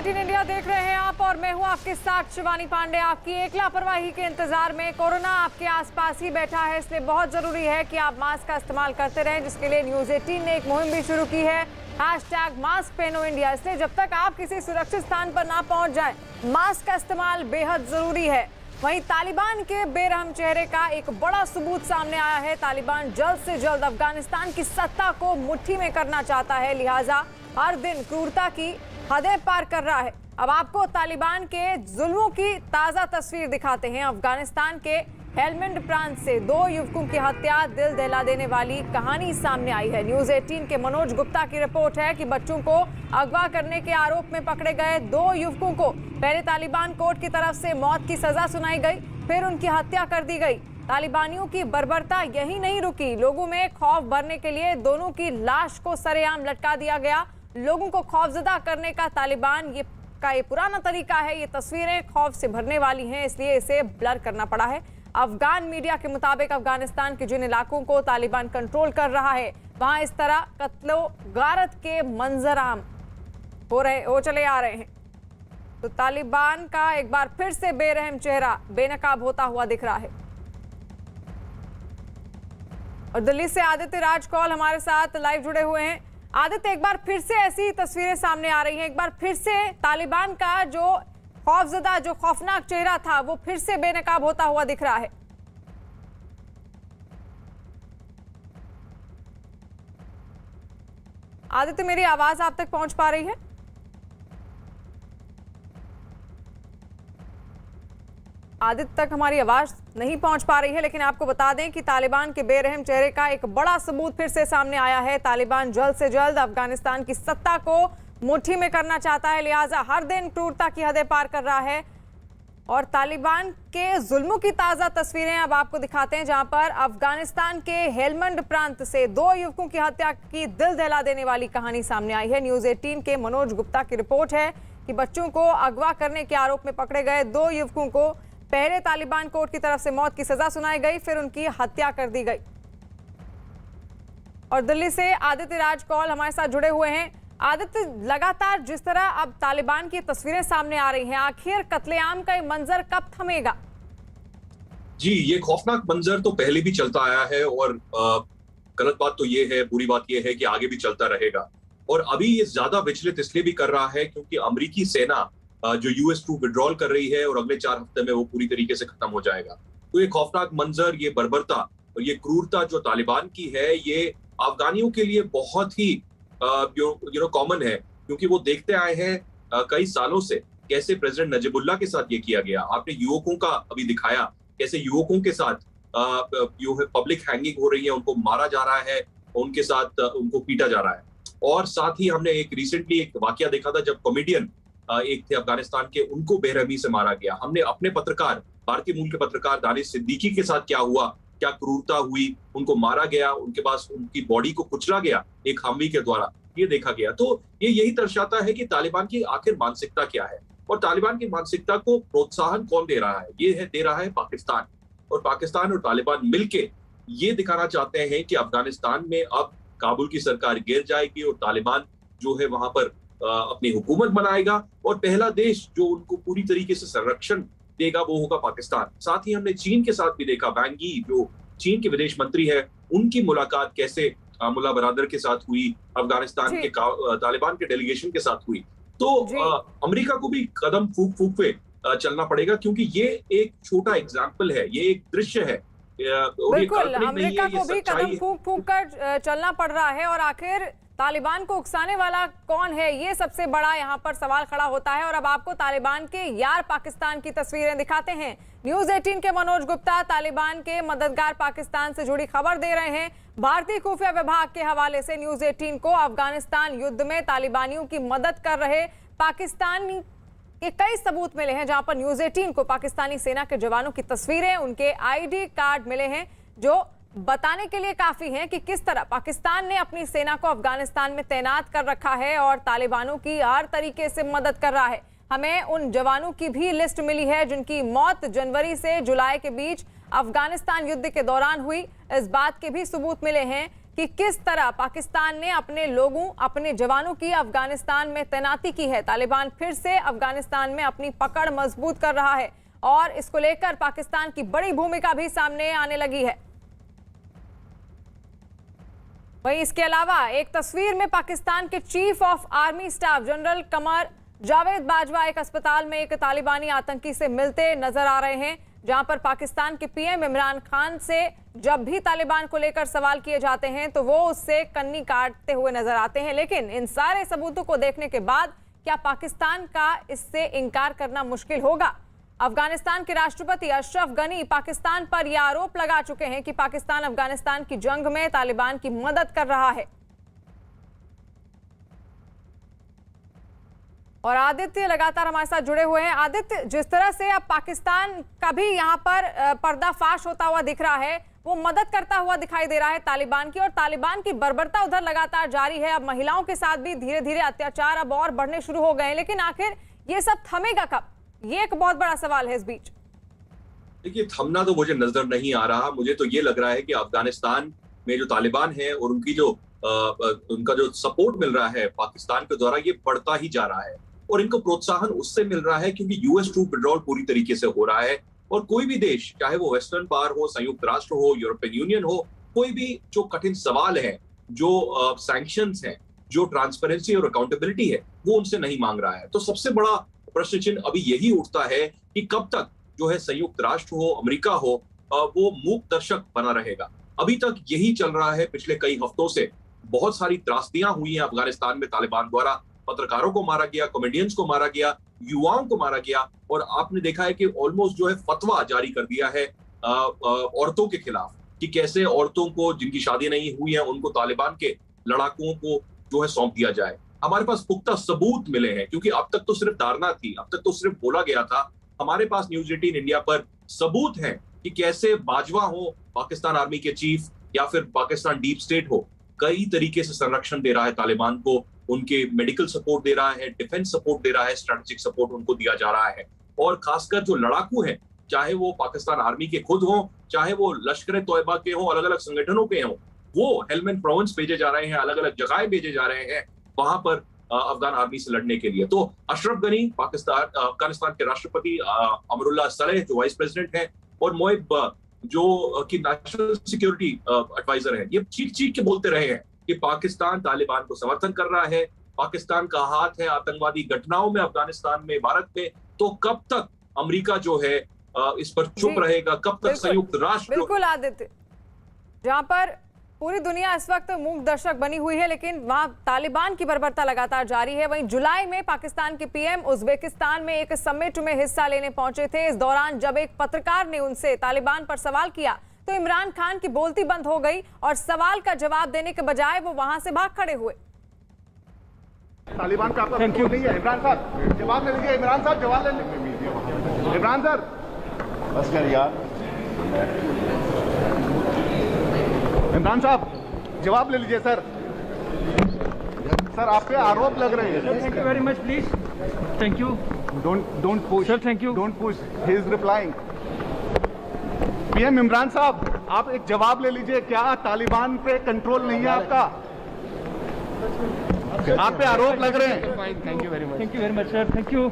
18 India देख रहे हैं आप और मैं हूं आपके साथ शिवानी पांडे। आपकी एक लापरवाही के इंतजार में कोरोना आपके आसपास ही बैठा है, इसलिए बहुत जरूरी है कि आप मास्क का इस्तेमाल करते रहें, जिसके लिए न्यूज 18 ने एक मुहिम भी शुरू की है, #मास्क पहनो इंडिया। इसलिए जब तक आप किसी सुरक्षित स्थान पर ना पहुंच जाएं, मास्क का इस्तेमाल बेहद जरूरी है। वहीं तालिबान के बेरहम चेहरे का एक बड़ा सबूत सामने आया है। तालिबान जल्द से जल्द अफगानिस्तान की सत्ता को मुट्ठी में करना चाहता है, लिहाजा हर दिन क्रूरता की हदें पार कर रहा है। अब आपको तालिबान के जुल्मों की ताजा तस्वीर दिखाते हैं। अफगानिस्तान के हेलमंड प्रांत से 2 युवकों की हत्या, दिल दहला देने वाली कहानी सामने आई है। न्यूज 18 के मनोज गुप्ता की रिपोर्ट है कि बच्चों को अगवा करने के आरोप में पकड़े गए 2 युवकों को पहले तालिबान कोर्ट की तरफ से मौत की सजा सुनाई गई, फिर उनकी हत्या कर दी गई। तालिबानियों की बर्बरता यही नहीं रुकी, लोगों में खौफ भरने के लिए दोनों की लाश को सरेआम लटका दिया गया। लोगों को खौफजदा करने का तालिबान ये पुराना तरीका है। ये तस्वीरें खौफ से भरने वाली हैं, इसलिए इसे ब्लर करना पड़ा है। अफगान मीडिया के मुताबिक अफगानिस्तान के जिन इलाकों को तालिबान कंट्रोल कर रहा है, वहां इस तरह कत्लो गारत के मंजर आम हो चले आ रहे हैं। तो तालिबान का एक बार फिर से बेरहम चेहरा बेनकाब होता हुआ दिख रहा है। और दिल्ली से आदित्य राज कौल हमारे साथ लाइव जुड़े हुए हैं। आदित्य, एक बार फिर से ऐसी तस्वीरें सामने आ रही हैं, एक बार फिर से तालिबान का जो खौफजदा, जो खौफनाक चेहरा था, वो फिर से बेनकाब होता हुआ दिख रहा है। आदित्य, मेरी आवाज आप तक पहुंच पा रही है? आदित्य तक हमारी आवाज नहीं पहुंच पा रही है, लेकिन आपको बता दें कि तालिबान के बेरहम चेहरे का एक बड़ा सबूत फिर से सामने आया है। तालिबान जल्द से जल्द अफगानिस्तान की सत्ता को मुट्ठी में करना चाहता है, लिहाजा हर दिन क्रूरता की हदें पार कर रहा है। और तालिबान के जुल्मों की ताजा तस्वीरें अब आपको दिखाते हैं, जहां पर अफगानिस्तान के हेलमंड प्रांत से 2 युवकों की हत्या की दिल दहला देने वाली कहानी सामने आई है। न्यूज 18 के मनोज गुप्ता की रिपोर्ट है कि बच्चों को अगवा करने के आरोप में पकड़े गए 2 युवकों को पहले तालिबान कोर्ट की तरफ से मौत की सजा सुनाई गई, फिर उनकी हत्या कर दी गई। और दिल्ली से आदित्य राज कौल हमारे साथ जुड़े हुए हैं। आदित्य, लगातार जिस तरह अब तालिबान की तस्वीरें सामने आ रही हैं, आखिर कत्लेआम का ये मंजर कब थमेगा? जी, ये खौफनाक मंजर तो पहले भी चलता आया है और गलत बात तो ये है, बुरी बात ये है कि आगे भी चलता रहेगा। और अभी ये ज्यादा विचलित इसलिए भी कर रहा है क्योंकि अमेरिकी सेना जो US ट्रूप विड्रॉल कर रही है और अगले 4 हफ्ते में वो पूरी तरीके से खत्म हो जाएगा। तो ये खौफनाक मंजर, ये बर्बरता और ये क्रूरता जो तालिबान की है, ये अफगानियों के लिए बहुत ही कॉमन है, क्योंकि वो देखते आए हैं कई सालों से कैसे प्रेसिडेंट नजीबुल्लाह के साथ ये किया गया। आपने युवकों का अभी दिखाया कैसे युवकों के साथ पब्लिक हैंगिंग हो रही है, उनको मारा जा रहा है, उनके साथ उनको पीटा जा रहा है। और साथ ही हमने रिसेंटली एक वाकया देखा था जब कॉमेडियन एक थे अफगानिस्तान के, उनको बेरहमी से मारा गया। हमने अपने पत्रकार, भारतीय मूल के पत्रकार दानिश सिद्दीकी के साथ क्या हुआ, क्या क्रूरता हुई, उनको मारा गया, उनके पास उनकी बॉडी को कुचला गया एक हमवी के द्वारा, ये देखा गया। तो ये यही दर्शाता है कि तालिबान की आखिर मानसिकता क्या है। और तालिबान की मानसिकता को प्रोत्साहन कौन दे रहा है? दे रहा है पाकिस्तान। और पाकिस्तान और तालिबान मिलके ये दिखाना चाहते हैं कि अफगानिस्तान में अब काबुल की सरकार गिर जाएगी और तालिबान जो है वहां पर अपनी हुकूमत बनाएगा और पहला देश जो उनको पूरी तरीके से संरक्षण देगा वो होगा पाकिस्तान। साथ ही हमने चीन के साथ भी देखा, वांग यी जो चीन के विदेश मंत्री है, उनकी मुलाकात कैसे मुल्ला बरादर के साथ हुई, अफगानिस्तान के तालिबान के डेलीगेशन के साथ हुई। तो अमेरिका को भी कदम फूंक फूंक पे चलना पड़ेगा, क्योंकि ये एक छोटा एग्जाम्पल है, ये एक दृश्य है। बिल्कुल, अमेरिका को भी कदम फूंक फूंक कर चलना पड़ रहा है। और आखिर तालिबान को उकसाने वाला कौन है, ये सबसे बड़ा यहाँ पर सवाल खड़ा होता है। और अब आपको तालिबान के यार पाकिस्तान की तस्वीरें दिखाते हैं। न्यूज 18 के मनोज गुप्ता तालिबान के मददगार पाकिस्तान से जुड़ी खबर दे रहे हैं। भारतीय खुफिया विभाग के हवाले से न्यूज 18 को अफगानिस्तान युद्ध में तालिबानियों की मदद कर रहे पाकिस्तान के कई सबूत मिले हैं, जहां पर न्यूज 18 को पाकिस्तानी सेना के जवानों की तस्वीरें, उनके ID कार्ड मिले हैं, जो बताने के लिए काफी हैं कि किस तरह पाकिस्तान ने अपनी सेना को अफगानिस्तान में तैनात कर रखा है और तालिबानों की हर तरीके से मदद कर रहा है। हमें उन जवानों की भी लिस्ट मिली है जिनकी मौत जनवरी से जुलाई के बीच अफगानिस्तान युद्ध के दौरान हुई। इस बात के भी सबूत मिले हैं कि किस तरह पाकिस्तान ने अपने लोगों, अपने जवानों की अफगानिस्तान में तैनाती की है। तालिबान फिर से अफगानिस्तान में अपनी पकड़ मजबूत कर रहा है और इसको लेकर पाकिस्तान की बड़ी भूमिका भी सामने आने लगी है। वहीं इसके अलावा एक तस्वीर में पाकिस्तान के chief of army staff general Qamar Javed Bajwa एक अस्पताल में एक तालिबानी आतंकी से मिलते नजर आ रहे हैं, जहां पर पाकिस्तान के पीएम इमरान खान से जब भी तालिबान को लेकर सवाल किए जाते हैं तो वो उससे कन्नी काटते हुए नजर आते हैं। लेकिन इन सारे सबूतों को देखने के बाद क्या पाकिस्तान का इससे इनकार करना मुश्किल होगा? अफगानिस्तान के राष्ट्रपति अशरफ गनी पाकिस्तान पर यह आरोप लगा चुके हैं कि पाकिस्तान अफगानिस्तान की जंग में तालिबान की मदद कर रहा है। और आदित्य लगातार हमारे साथ जुड़े हुए हैं। आदित्य, जिस तरह से अब पाकिस्तान का भी यहाँ पर पर्दाफाश होता हुआ दिख रहा है, वो मदद करता हुआ दिखाई दे रहा है तालिबान की, और तालिबान की बर्बरता उधर लगातार जारी है। अब महिलाओं के साथ भी धीरे धीरे अत्याचार अब और बढ़ने शुरू हो गए हैं, लेकिन आखिर ये सब थमेगा कब? ये एक बहुत बड़ा सवाल है इस बीच। देखिए, थमना तो मुझे नजर नहीं आ रहा। मुझे तो ये लग रहा है कि अफगानिस्तान में जो तालिबान है और उनका जो सपोर्ट मिल रहा है पाकिस्तान के द्वारा, ये बढ़ता ही जा रहा है। और इनको प्रोत्साहन उससे मिल रहा है क्योंकि यूएस ट्रूप विड्रॉल पूरी तरीके से हो रहा है। और कोई भी देश, चाहे वो वेस्टर्न पावर हो, संयुक्त राष्ट्र हो, यूरोपियन यूनियन हो, कोई भी जो कठिन सवाल है, जो सैंक्शंस हैं, जो ट्रांसपेरेंसी और अकाउंटेबिलिटी है, वो उनसे नहीं मांग रहा है। तो सबसे बड़ा प्रश्न चिन्ह अभी यही उठता है कि कब तक जो है संयुक्त राष्ट्र हो, अमेरिका हो, वो मूक दर्शक बना रहेगा। अभी तक यही चल रहा है पिछले कई हफ्तों से। बहुत सारी त्रासदियां हुई हैं अफगानिस्तान में तालिबान द्वारा। पत्रकारों को मारा गया, कॉमेडियंस को मारा गया, युवाओं को मारा गया, और आपने देखा है कि ऑलमोस्ट जो है फतवा जारी कर दिया है औरतों के खिलाफ कि कैसे औरतों को जिनकी शादी नहीं हुई है उनको तालिबान के लड़ाकुओं को जो है सौंप दिया जाए। हमारे पास पुख्ता सबूत मिले हैं, क्योंकि अब तक तो सिर्फ धारणा थी, अब तक तो सिर्फ बोला गया था। हमारे पास न्यूज़ 18 इंडिया पर सबूत है कि कैसे बाजवा हो, पाकिस्तान आर्मी के चीफ, या फिर पाकिस्तान डीप स्टेट हो, कई तरीके से संरक्षण दे रहा है तालिबान को। उनके मेडिकल सपोर्ट दे रहा है, डिफेंस सपोर्ट दे रहा है, स्ट्रेटेजिक सपोर्ट उनको दिया जा रहा है। और खासकर जो लड़ाकू हैं, चाहे वो पाकिस्तान आर्मी के खुद हों, चाहे वो लश्कर तोयबा के हों, अलग अलग संगठनों के हों, वो हेलमंड प्रोविंस भेजे जा रहे हैं, अलग अलग जगह भेजे जा रहे हैं वहां पर अफगान आर्मी से लड़ने के लिए। तो अशरफ गनी अफगानिस्तान के राष्ट्रपति, अमरुल्लाह सलेह जो वाइस प्रेसिडेंट हैं, और मोइब जो कि नेशनल सिक्योरिटी एडवाइजर है, ये चीख चीख के बोलते रहे हैं कि पाकिस्तान तालिबान को समर्थन कर रहा है, पाकिस्तान का हाथ है आतंकवादी घटनाओं में अफगानिस्तान में, भारत में। तो कब तक अमेरिका जो है इस पर चुप रहेगा? कब तक संयुक्त राष्ट्र? बिल्कुल आदित्य, जहां पर पूरी दुनिया इस वक्त मूक दर्शक बनी हुई है, लेकिन वहां तालिबान की बर्बरता लगातार जारी है। वहीं जुलाई में पाकिस्तान के पीएम उज्बेकिस्तान में एक समिट में हिस्सा लेने पहुंचे थे। इस दौरान जब एक पत्रकार ने उनसे तालिबान पर सवाल किया तो इमरान खान की बोलती बंद हो गई और सवाल का जवाब देने के बजाय वो वहां से भाग खड़े हुए। तालिबान का आपका नहीं है। इमरान साहब जवाब ले लीजिए। इमरान साहब जवाब ले लीजिए। इमरान सर बस कर यार। इमरान साहब जवाब ले लीजिए सर। सर आप पे आरोप लग रहे हैं। Thank you very much please. Thank you. Don't push sir. Thank you. Don't push. He is replying. PM Imran साहब आप एक जवाब ले लीजिए। क्या तालिबान पे कंट्रोल नहीं है आपका? आप पे आरोप लग रहे हैं। Thank you very much sir. Thank you.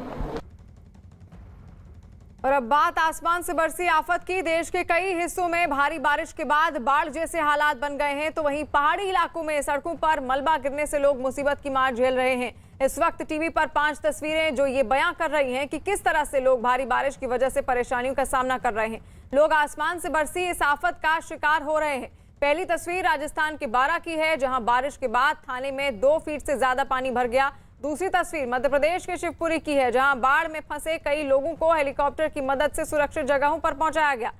और अब बात आसमान से बरसी आफत की। देश के कई हिस्सों में भारी बारिश के बाद बाढ़ जैसे हालात बन गए हैं, तो वहीं पहाड़ी इलाकों में सड़कों पर मलबा गिरने से लोग मुसीबत की मार झेल रहे हैं। इस वक्त टीवी पर 5 तस्वीरें जो ये बयां कर रही हैं कि किस तरह से लोग भारी बारिश की वजह से परेशानियों का सामना कर रहे हैं। लोग आसमान से बरसी इस आफत का शिकार हो रहे हैं। पहली तस्वीर राजस्थान के बारां की है, जहां बारिश के बाद थाने में 2 फीट से ज्यादा पानी भर गया। दूसरी तस्वीर मध्य प्रदेश के शिवपुरी की है, जहां बाढ़ में फंसे कई लोगों को हेलीकॉप्टर की मदद से सुरक्षित जगहों पर पहुंचाया गया।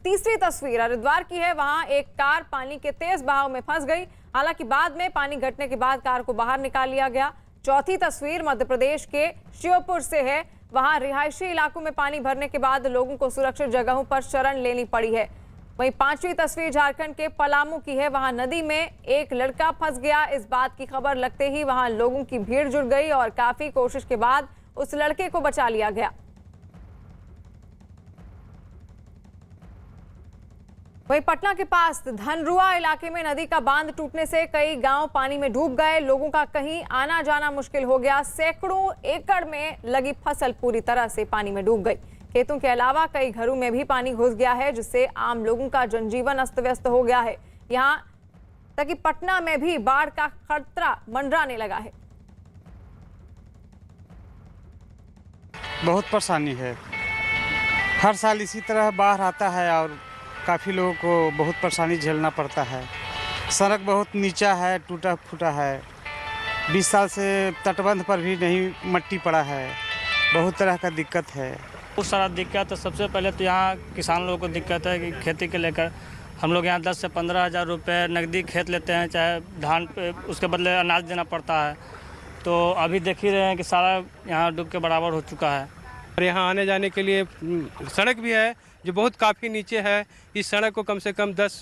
तीसरी तस्वीर हरिद्वार की है, वहां एक कार पानी के तेज बहाव में फंस गई। हालांकि बाद में पानी घटने के बाद कार को बाहर निकाल लिया गया। चौथी तस्वीर मध्य प्रदेश के श्योपुर से है, वहां रिहायशी इलाकों में पानी भरने के बाद लोगों को सुरक्षित जगहों पर शरण लेनी पड़ी है। वहीं 5वीं तस्वीर झारखंड के पलामू की है, वहां नदी में एक लड़का फंस गया। इस बात की खबर लगते ही वहां लोगों की भीड़ जुट गई और काफी कोशिश के बाद उस लड़के को बचा लिया गया। वहीं पटना के पास धनरुआ इलाके में नदी का बांध टूटने से कई गांव पानी में डूब गए। लोगों का कहीं आना जाना मुश्किल हो गया। सैकड़ों एकड़ में लगी फसल पूरी तरह से पानी में डूब गई। खेतों के अलावा कई घरों में भी पानी घुस गया है, जिससे आम लोगों का जनजीवन अस्त व्यस्त हो गया है। यहाँ तक कि पटना में भी बाढ़ का खतरा मंडराने लगा है। बहुत परेशानी है। हर साल इसी तरह बाढ़ आता है और काफ़ी लोगों को बहुत परेशानी झेलना पड़ता है। सड़क बहुत नीचा है, टूटा फूटा है। 20 साल से तटबंध पर भी नहीं मट्टी पड़ा है। बहुत तरह का दिक्कत है। बहुत सारा दिक्कत है। सबसे पहले तो यहाँ किसान लोगों को दिक्कत है कि खेती के लेकर हम लोग यहाँ 10 से 15 हज़ार रुपये नकदी खेत लेते हैं, चाहे धान पे उसके बदले अनाज देना पड़ता है। तो अभी देख ही रहे हैं कि सारा यहाँ डूब के बराबर हो चुका है। और यहाँ आने जाने के लिए सड़क भी है जो बहुत काफ़ी नीचे है। इस सड़क को कम से कम 10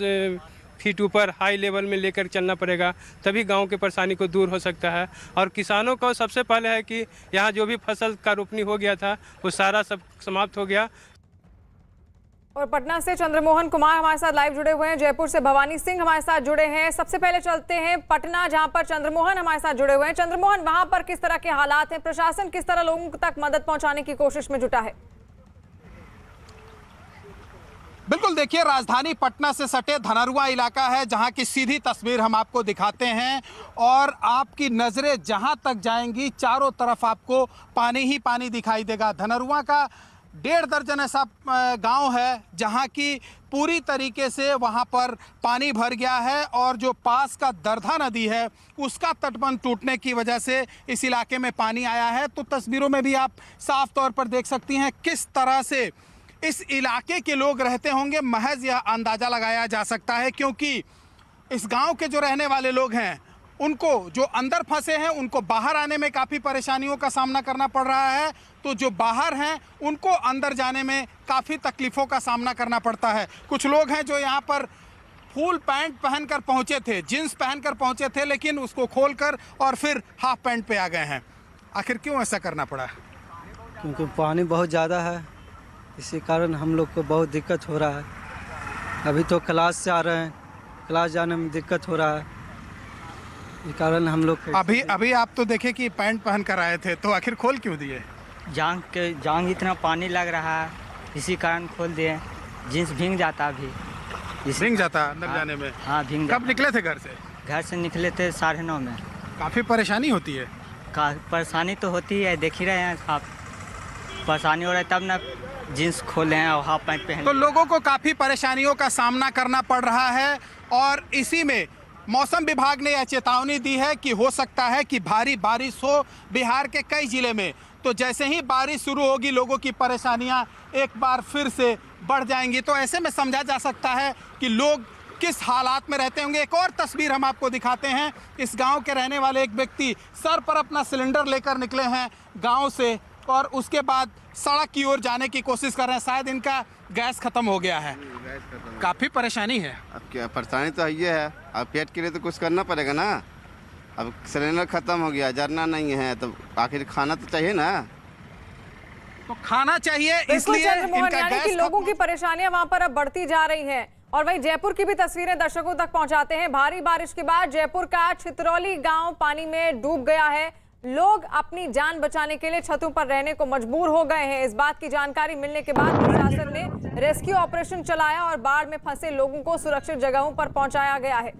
फीट ऊपर हाई लेवल में लेकर चलना पड़ेगा, तभी गांव की परेशानी को दूर हो सकता है। और किसानों को सबसे पहले है कि यहाँ जो भी फसल का रोपनी हो गया था वो सारा सब समाप्त हो गया। और पटना से चंद्रमोहन कुमार हमारे साथ लाइव जुड़े हुए हैं। जयपुर से भवानी सिंह हमारे साथ जुड़े हैं। सबसे पहले चलते हैं पटना, जहां पर चंद्रमोहन हमारे साथ जुड़े हुए हैं। चंद्रमोहन, वहां पर किस तरह के हालात हैं? प्रशासन किस तरह लोगों तक मदद पहुंचाने की कोशिश में जुटा है? बिल्कुल, देखिए राजधानी पटना से सटे धनरुआ इलाका है, जहां की सीधी तस्वीर हम आपको दिखाते हैं और आपकी नज़रें जहां तक जाएंगी चारों तरफ आपको पानी ही पानी दिखाई देगा। धनरुआ का 1.5 दर्जन ऐसा गांव है जहां की पूरी तरीके से वहां पर पानी भर गया है और जो पास का दरधा नदी है उसका तटबंध टूटने की वजह से इस इलाके में पानी आया है। तो तस्वीरों में भी आप साफ तौर पर देख सकती हैं किस तरह से इस इलाके के लोग रहते होंगे। महज यह अंदाज़ा लगाया जा सकता है, क्योंकि इस गांव के जो रहने वाले लोग हैं उनको, जो अंदर फंसे हैं, उनको बाहर आने में काफ़ी परेशानियों का सामना करना पड़ रहा है। तो जो बाहर हैं उनको अंदर जाने में काफ़ी तकलीफ़ों का सामना करना पड़ता है। कुछ लोग हैं जो यहाँ पर फुल पैंट पहनकर पहुँचे थे, जीन्स पहनकर पहुँचे थे, लेकिन उसको खोलकर और फिर हाफ पैंट पे आ गए हैं। आखिर क्यों ऐसा करना पड़ा? क्योंकि पानी बहुत ज़्यादा है, इसी कारण हम लोग को बहुत दिक्कत हो रहा है। अभी तो क्लास से आ रहे हैं, क्लास जाने में दिक्कत हो रहा है। इस कारण हम लोग अभी आप तो देखे कि पैंट पहन कर आए थे, तो आखिर खोल क्यों दिए? जांग इतना पानी लग रहा है, इसी कारण खोल दिए। जींस भीग जाता अभी, भीग जाता अंदर जाने में। हाँ, भीग। कब निकले थे घर से? घर से निकले थे 9:30 में। काफ़ी परेशानी होती है। परेशानी तो होती है, देख ही रहे हैं आप। परेशानी हो रहा है तब ना जीन्स खोले हैं और हाफ पैंट पहने। तो लोगों को काफ़ी परेशानियों का सामना करना पड़ रहा है और इसी में मौसम विभाग ने यह चेतावनी दी है कि हो सकता है कि भारी बारिश हो बिहार के कई ज़िले में। तो जैसे ही बारिश शुरू होगी लोगों की परेशानियां एक बार फिर से बढ़ जाएंगी। तो ऐसे में समझा जा सकता है कि लोग किस हालात में रहते होंगे। एक और तस्वीर हम आपको दिखाते हैं। इस गांव के रहने वाले एक व्यक्ति सर पर अपना सिलेंडर लेकर निकले हैं गांव से और उसके बाद सड़क की ओर जाने की कोशिश कर रहे हैं। शायद इनका गैस खत्म हो गया है। काफ़ी परेशानी है। अब क्या परेशानी तो ये है, अब पेट के लिए तो कुछ करना पड़ेगा ना। अब सिलेंडर खत्म हो गया, जरना नहीं है, तो आखिर खाना तो चाहिए ना। तो खाना चाहिए, इसलिए इनका गैस। लोगों की परेशानियां वहां पर अब बढ़ती जा रही हैं। और वहीं जयपुर की भी तस्वीरें दर्शकों तक पहुंचाते हैं। भारी बारिश के बाद जयपुर का छितरौली गांव पानी में डूब गया है। लोग अपनी जान बचाने के लिए छतों पर रहने को मजबूर हो गए हैं। इस बात की जानकारी मिलने के बाद प्रशासन ने रेस्क्यू ऑपरेशन चलाया और बाढ़ में फंसे लोगों को सुरक्षित जगहों पर पहुंचाया गया है।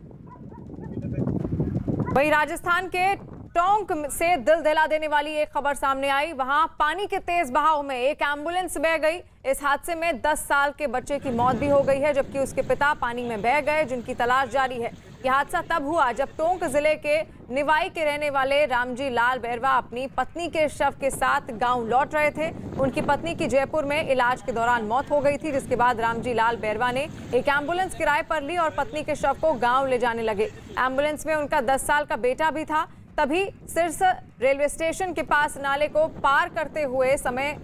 वहीं राजस्थान के टोंक से दिल दहला देने वाली एक खबर सामने आई। वहां पानी के तेज बहाव में एक एम्बुलेंस बह गई। इस हादसे में 10 साल के बच्चे की मौत भी हो गई है, जबकि उसके पिता पानी में बह गए, जिनकी तलाश जारी है। यह हादसा तब हुआ जब टोंक जिले के निवाई के रहने वाले रामजी लाल बैरवा अपनी पत्नी के शव के साथ गांव लौट रहे थे। उनकी पत्नी की जयपुर में इलाज के दौरान मौत हो गई थी, जिसके बाद रामजी लाल बैरवा ने एक एम्बुलेंस किराए पर ली और पत्नी के शव को गाँव ले जाने लगे। एम्बुलेंस में उनका 10 साल का बेटा भी था। तभी सिरस रेलवे स्टेशन के पास नाले को पार करते हुए समय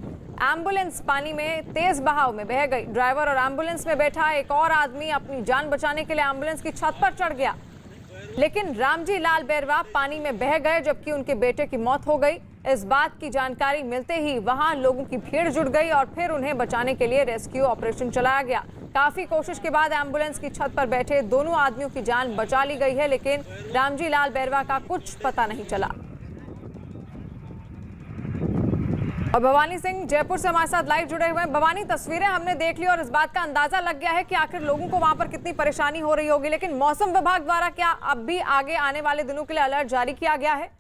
एम्बुलेंस पानी में तेज बहाव में बह गई। ड्राइवर और एम्बुलेंस में बैठा एक और आदमी अपनी जान बचाने के लिए एम्बुलेंस की छत पर चढ़ गया, लेकिन रामजी लाल बैरवा पानी में बह गए, जबकि उनके बेटे की मौत हो गई। इस बात की जानकारी मिलते ही वहां लोगों की भीड़ जुट गई और फिर उन्हें बचाने के लिए रेस्क्यू ऑपरेशन चलाया गया। काफी कोशिश के बाद एम्बुलेंस की छत पर बैठे दोनों आदमियों की जान बचा ली गई है, लेकिन रामजी लाल बैरवा का कुछ पता नहीं चला। और भवानी सिंह जयपुर से हमारे साथ लाइव जुड़े हुए हैं। भवानी, तस्वीरें हमने देख ली और इस बात का अंदाजा लग गया है कि आखिर लोगों को वहां पर कितनी परेशानी हो रही होगी, लेकिन मौसम विभाग द्वारा क्या अब भी आगे आने वाले दिनों के लिए अलर्ट जारी किया गया है?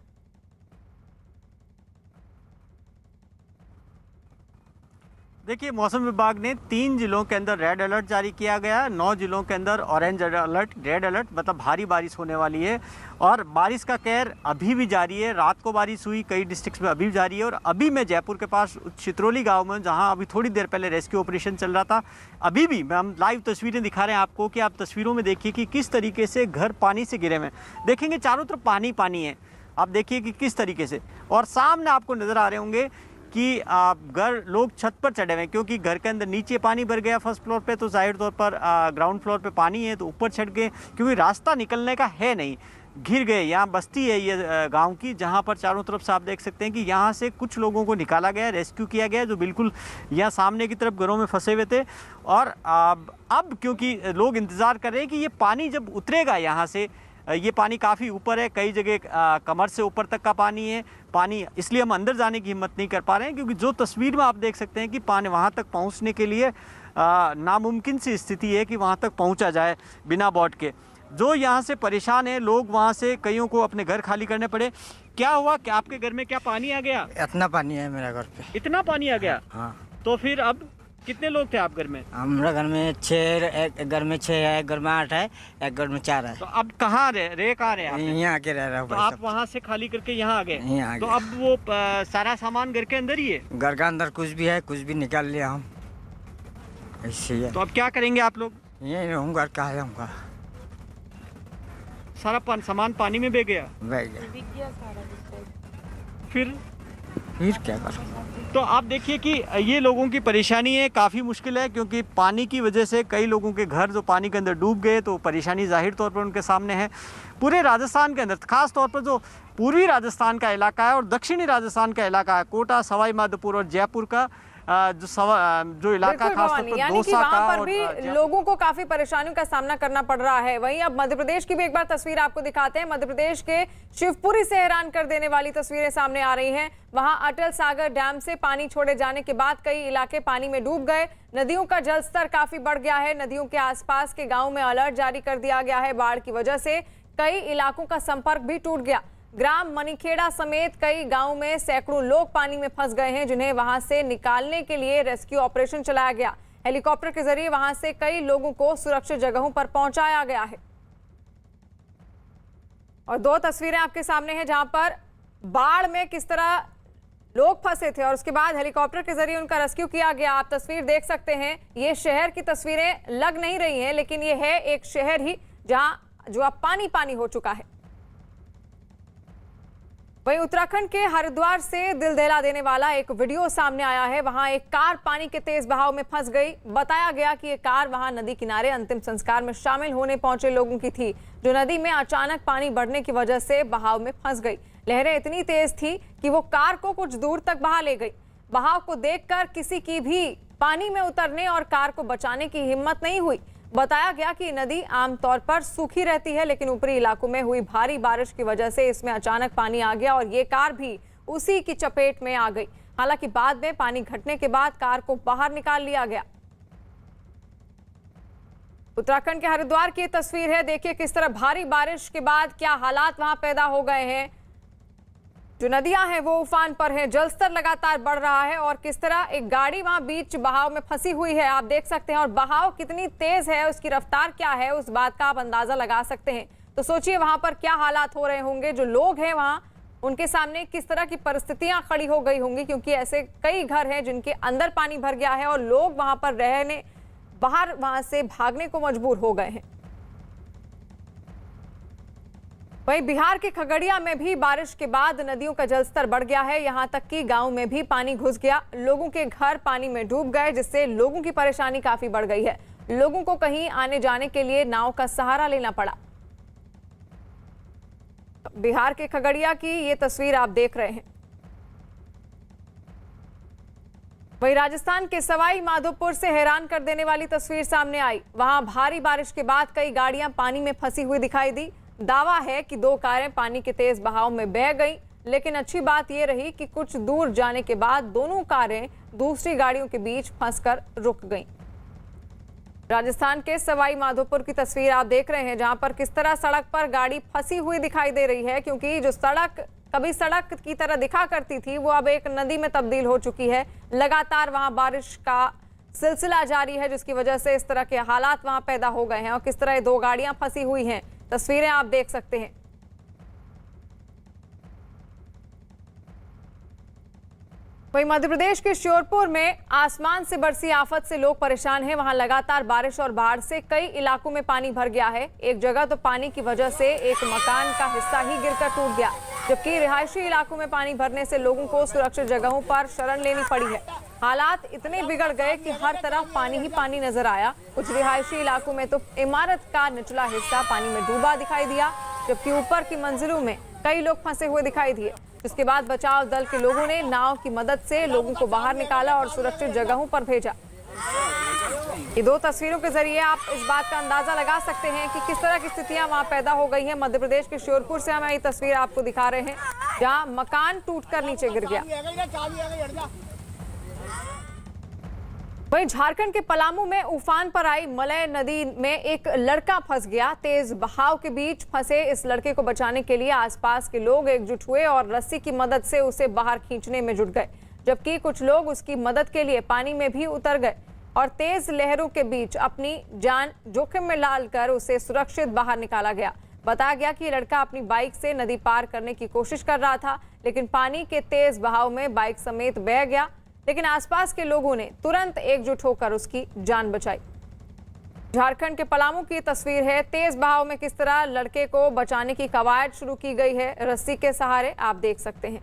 देखिए, मौसम विभाग ने 3 जिलों के अंदर रेड अलर्ट जारी किया गया है, 9 जिलों के अंदर ऑरेंज अलर्ट, रेड अलर्ट मतलब भारी बारिश होने वाली है। और बारिश का कहर अभी भी जारी है। रात को बारिश हुई कई डिस्ट्रिक्ट्स में, अभी भी जारी है। और अभी मैं जयपुर के पास चित्रोली गांव में, जहां अभी थोड़ी देर पहले रेस्क्यू ऑपरेशन चल रहा था, अभी भी हम लाइव तस्वीरें दिखा रहे हैं आपको कि आप तस्वीरों में देखिए कि किस तरीके से घर पानी से घिरे हुए हैं। देखेंगे चारों तरफ पानी पानी है, आप देखिए कि किस तरीके से। और सामने आपको नज़र आ रहे होंगे कि घर लोग छत पर चढ़े हुए हैं, क्योंकि घर के अंदर नीचे पानी भर गया फर्स्ट फ्लोर पे, तो जाहिर तौर पर ग्राउंड फ्लोर पे पानी है तो ऊपर चढ़ गए, क्योंकि रास्ता निकलने का है नहीं, घिर गए। यहाँ बस्ती है ये गांव की, जहाँ पर चारों तरफ से आप देख सकते हैं कि यहाँ से कुछ लोगों को निकाला गया, रेस्क्यू किया गया, जो बिल्कुल यहाँ सामने की तरफ घरों में फंसे हुए थे। और अब क्योंकि लोग इंतज़ार कर रहे हैं कि ये पानी जब उतरेगा यहाँ से, ये पानी काफ़ी ऊपर है, कई जगह कमर से ऊपर तक का पानी है पानी, इसलिए हम अंदर जाने की हिम्मत नहीं कर पा रहे हैं, क्योंकि जो तस्वीर में आप देख सकते हैं कि पानी वहाँ तक पहुँचने के लिए नामुमकिन सी स्थिति है कि वहाँ तक पहुँचा जाए बिना बोट के। जो यहाँ से परेशान है लोग, वहाँ से कईयों को अपने घर खाली करने पड़े। क्या हुआ, क्या आपके घर में क्या पानी आ गया? इतना पानी है मेरा घर पे। इतना पानी आ गया? हाँ। तो फिर अब कितने लोग थे आप घर में? हमारे घर में 6, एक घर में 6 है, एक घर में 8 है, एक घर में 4 है। तो अब कहाँ रहे कहाँ रहे आप? यहाँ आके रह रहा हूँ। तो आप वहाँ से खाली करके यहाँ आ गए? यहाँ आ गए। तो अब वो सारा सामान घर के अंदर ही है? घर के अंदर कुछ भी है, कुछ भी निकाल लिया हम, ऐसे ही है। तो अब क्या करेंगे आप लोग? यही रहूँगा, कहाँ रहूँगा। सारा सामान पानी में बह गया? बह गया। फिर क्या करूँ? तो आप देखिए कि ये लोगों की परेशानी है, काफ़ी मुश्किल है, क्योंकि पानी की वजह से कई लोगों के घर जो पानी के अंदर डूब गए, तो परेशानी जाहिर तौर पर उनके सामने है। पूरे राजस्थान के अंदर, खास तौर पर जो पूर्वी राजस्थान का इलाका है और दक्षिणी राजस्थान का इलाका है, कोटा, सवाई माधोपुर और जयपुर का जो इलाका खास तौर पर दौसा का, पर भी लोगों को काफी परेशानियों का सामना करना पड़ रहा है। वहीं अब मध्य प्रदेश की भी एक बार तस्वीर आपको दिखाते हैं। मध्य प्रदेश के शिवपुरी से हैरान कर देने वाली तस्वीरें सामने आ रही हैं। वहां अटल सागर डैम से पानी छोड़े जाने के बाद कई इलाके पानी में डूब गए। नदियों का जलस्तर काफी बढ़ गया है। नदियों के आसपास के गाँव में अलर्ट जारी कर दिया गया है। बाढ़ की वजह से कई इलाकों का संपर्क भी टूट गया। ग्राम मनीखेड़ा समेत कई गांवों में सैकड़ों लोग पानी में फंस गए हैं, जिन्हें वहां से निकालने के लिए रेस्क्यू ऑपरेशन चलाया गया। हेलीकॉप्टर के जरिए वहां से कई लोगों को सुरक्षित जगहों पर पहुंचाया गया है। और 2 तस्वीरें आपके सामने हैं, जहां पर बाढ़ में किस तरह लोग फंसे थे और उसके बाद हेलीकॉप्टर के जरिए उनका रेस्क्यू किया गया। आप तस्वीर देख सकते हैं। ये शहर की तस्वीरें लग नहीं रही हैं, लेकिन ये है एक शहर ही जहां जो अब पानी पानी हो चुका है। वहीं उत्तराखंड के हरिद्वार से दिल दहला देने वाला एक वीडियो सामने आया है। वहां एक कार पानी के तेज बहाव में फंस गई। बताया गया कि ये कार वहां नदी किनारे अंतिम संस्कार में शामिल होने पहुंचे लोगों की थी, जो नदी में अचानक पानी बढ़ने की वजह से बहाव में फंस गई। लहरें इतनी तेज थी कि वो कार को कुछ दूर तक बहा ले गई। बहाव को देखकर किसी की भी पानी में उतरने और कार को बचाने की हिम्मत नहीं हुई। बताया गया कि नदी आमतौर पर सूखी रहती है, लेकिन ऊपरी इलाकों में हुई भारी बारिश की वजह से इसमें अचानक पानी आ गया और ये कार भी उसी की चपेट में आ गई। हालांकि बाद में पानी घटने के बाद कार को बाहर निकाल लिया गया। उत्तराखंड के हरिद्वार की तस्वीर है। देखिए किस तरह भारी बारिश के बाद क्या हालात वहां पैदा हो गए हैं। जो नदियां हैं वो उफान पर हैं, जलस्तर लगातार बढ़ रहा है और किस तरह एक गाड़ी वहां बीच बहाव में फंसी हुई है, आप देख सकते हैं। और बहाव कितनी तेज है, उसकी रफ्तार क्या है, उस बात का आप अंदाजा लगा सकते हैं। तो सोचिए वहां पर क्या हालात हो रहे होंगे। जो लोग हैं वहां, उनके सामने किस तरह की परिस्थितियां खड़ी हो गई होंगी, क्योंकि ऐसे कई घर हैं जिनके अंदर पानी भर गया है और लोग वहां पर रहने, बाहर वहां से भागने को मजबूर हो गए हैं। वहीं बिहार के खगड़िया में भी बारिश के बाद नदियों का जलस्तर बढ़ गया है। यहां तक कि गांव में भी पानी घुस गया। लोगों के घर पानी में डूब गए, जिससे लोगों की परेशानी काफी बढ़ गई है। लोगों को कहीं आने जाने के लिए नाव का सहारा लेना पड़ा। बिहार के खगड़िया की ये तस्वीर आप देख रहे हैं। वहीं राजस्थान के सवाई माधोपुर से हैरान कर देने वाली तस्वीर सामने आई। वहां भारी बारिश के बाद कई गाड़ियां पानी में फंसी हुई दिखाई दी। दावा है कि 2 कारें पानी के तेज बहाव में बह गईं, लेकिन अच्छी बात यह रही कि कुछ दूर जाने के बाद दोनों कारें दूसरी गाड़ियों के बीच फंसकर रुक गईं। राजस्थान के सवाई माधोपुर की तस्वीर आप देख रहे हैं, जहां पर किस तरह सड़क पर गाड़ी फंसी हुई दिखाई दे रही है, क्योंकि जो सड़क कभी सड़क की तरह दिखा करती थी वो अब एक नदी में तब्दील हो चुकी है। लगातार वहां बारिश का सिलसिला जारी है, जिसकी वजह से इस तरह के हालात वहां पैदा हो गए हैं और किस तरह 2 गाड़ियां फंसी हुई हैं, तस्वीरें आप देख सकते हैं। वहीं मध्य प्रदेश के श्योपुर में आसमान से बरसी आफत से लोग परेशान हैं। वहां लगातार बारिश और बाढ़ से कई इलाकों में पानी भर गया है। एक जगह तो पानी की वजह से एक मकान का हिस्सा ही गिरकर टूट गया, जबकि रिहायशी इलाकों में पानी भरने से लोगों को सुरक्षित जगहों पर शरण लेनी पड़ी है। हालात इतने बिगड़ गए कि हर तरफ पानी ही पानी नजर आया। कुछ रिहायशी इलाकों में तो इमारत का निचला हिस्सा पानी में डूबा दिखाई दिया, जबकि ऊपर की मंजिलों में कई लोग फंसे हुए दिखाई दिए। जिसके बाद बचाव दल के लोगों ने नाव की मदद से लोगों को बाहर निकाला और सुरक्षित जगहों पर भेजा। ये 2 तस्वीरों के जरिए आप इस बात का अंदाजा लगा सकते हैं कि किस तरह की स्थितियां वहां पैदा हो गई हैं। मध्य प्रदेश के श्योपुर से हम ये तस्वीर आपको दिखा रहे हैं, जहां मकान टूटकर नीचे गिर गया। वहीं झारखंड के पलामू में उफान पर आई मलय नदी में एक लड़का फंस गया। तेज बहाव के बीच फंसे इस लड़के को बचाने के लिए आसपास के लोग एकजुट हुए और रस्सी की मदद से उसे बाहर खींचने में जुट गए, जबकि कुछ लोग उसकी मदद के लिए पानी में भी उतर गए और तेज लहरों के बीच अपनी जान जोखिम में डालकर उसे सुरक्षित बाहर निकाला गया। बताया गया कि लड़का अपनी बाइक से नदी पार करने की कोशिश कर रहा था, लेकिन पानी के तेज बहाव में बाइक समेत बह गया, लेकिन आसपास के लोगों ने तुरंत एकजुट होकर उसकी जान बचाई। झारखंड के पलामू की तस्वीर है। तेज बहाव में किस तरह लड़के को बचाने की कवायद शुरू की गई है, रस्सी के सहारे आप देख सकते हैं।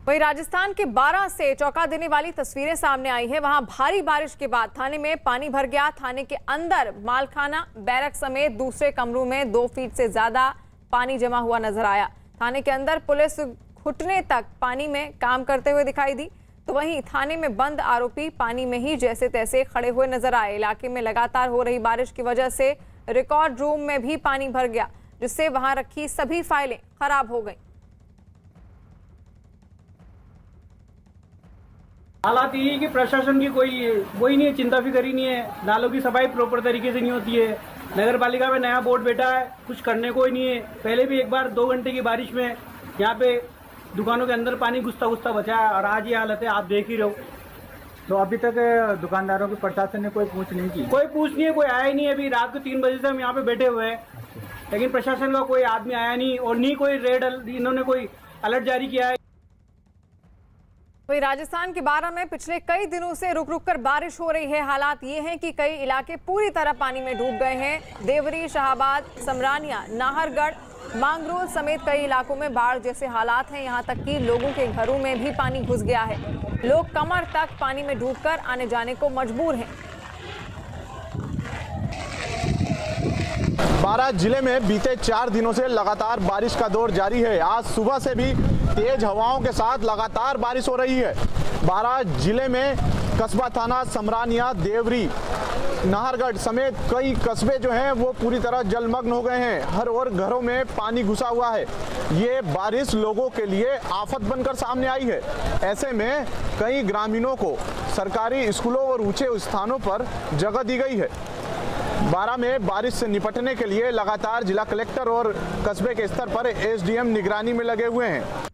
वहीं राजस्थान के 12 से चौंका देने वाली तस्वीरें सामने आई हैं। वहां भारी बारिश के बाद थाने में पानी भर गया। थाने के अंदर मालखाना, बैरक समेत दूसरे कमरों में 2 फीट से ज्यादा पानी जमा हुआ नजर आया। थाने के अंदर पुलिस घुटने तक पानी में काम करते हुए दिखाई दी, तो वहीं थाने में बंद आरोपी पानी में ही जैसे तैसे खड़े हुए नजर आए। इलाके में लगातार हो रही बारिश की वजह से रिकॉर्ड रूम में भी पानी भर गया, जिससे वहां रखी सभी फाइलें खराब हो गईं। हालात ये है कि प्रशासन की कोई नहीं है, चिंता फिक्र ही नहीं है। नालों की सफाई प्रॉपर तरीके से नहीं होती है। नगर पालिका में नया बोर्ड बैठा है, कुछ करने को ही नहीं है। पहले भी एक बार 2 घंटे की बारिश में यहाँ पे दुकानों के अंदर पानी घुसता बचा है और आज ये हालत है, आप देख ही रहो। तो अभी तक दुकानदारों की प्रशासन ने कोई पूछ नहीं की? कोई पूछ नहीं है, कोई आया ही नहीं। अभी रात को 3 बजे से हम यहाँ पे बैठे हुए हैं, लेकिन प्रशासन का कोई आदमी आया नहीं और नहीं कोई इन्होंने कोई अलर्ट जारी किया है। वहीं राजस्थान के 12 में पिछले कई दिनों से रुक रुक कर बारिश हो रही है। हालात ये हैं कि कई इलाके पूरी तरह पानी में डूब गए हैं। देवरी, शाहबाद, समरानिया, नाहरगढ़, मांगरोल समेत कई इलाकों में बाढ़ जैसे हालात हैं। यहां तक कि लोगों के घरों में भी पानी घुस गया है। लोग कमर तक पानी में डूबकर आने जाने को मजबूर हैं। 12 जिले में बीते 4 दिनों से लगातार बारिश का दौर जारी है। आज सुबह से भी तेज हवाओं के साथ लगातार बारिश हो रही है। 12 जिले में कस्बा थाना, समरानिया, देवरी, नाहरगढ़ समेत कई कस्बे जो हैं वो पूरी तरह जलमग्न हो गए हैं। हर ओर घरों में पानी घुसा हुआ है। ये बारिश लोगों के लिए आफत बनकर सामने आई है। ऐसे में कई ग्रामीणों को सरकारी स्कूलों और ऊंचे स्थानों पर जगह दी गई है। 12 में बारिश से निपटने के लिए लगातार जिला कलेक्टर और कस्बे के स्तर पर एसडीएम निगरानी में लगे हुए हैं।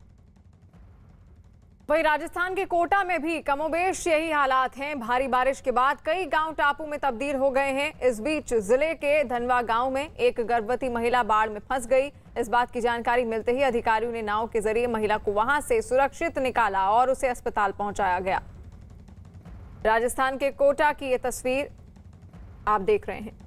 वहीं राजस्थान के कोटा में भी कमोबेश यही हालात हैं। भारी बारिश के बाद कई गांव टापू में तब्दील हो गए हैं। इस बीच जिले के धनवा गांव में एक गर्भवती महिला बाढ़ में फंस गई। इस बात की जानकारी मिलते ही अधिकारियों ने नाव के जरिए महिला को वहां से सुरक्षित निकाला और उसे अस्पताल पहुंचाया गया। राजस्थान के कोटा की ये तस्वीर आप देख रहे हैं।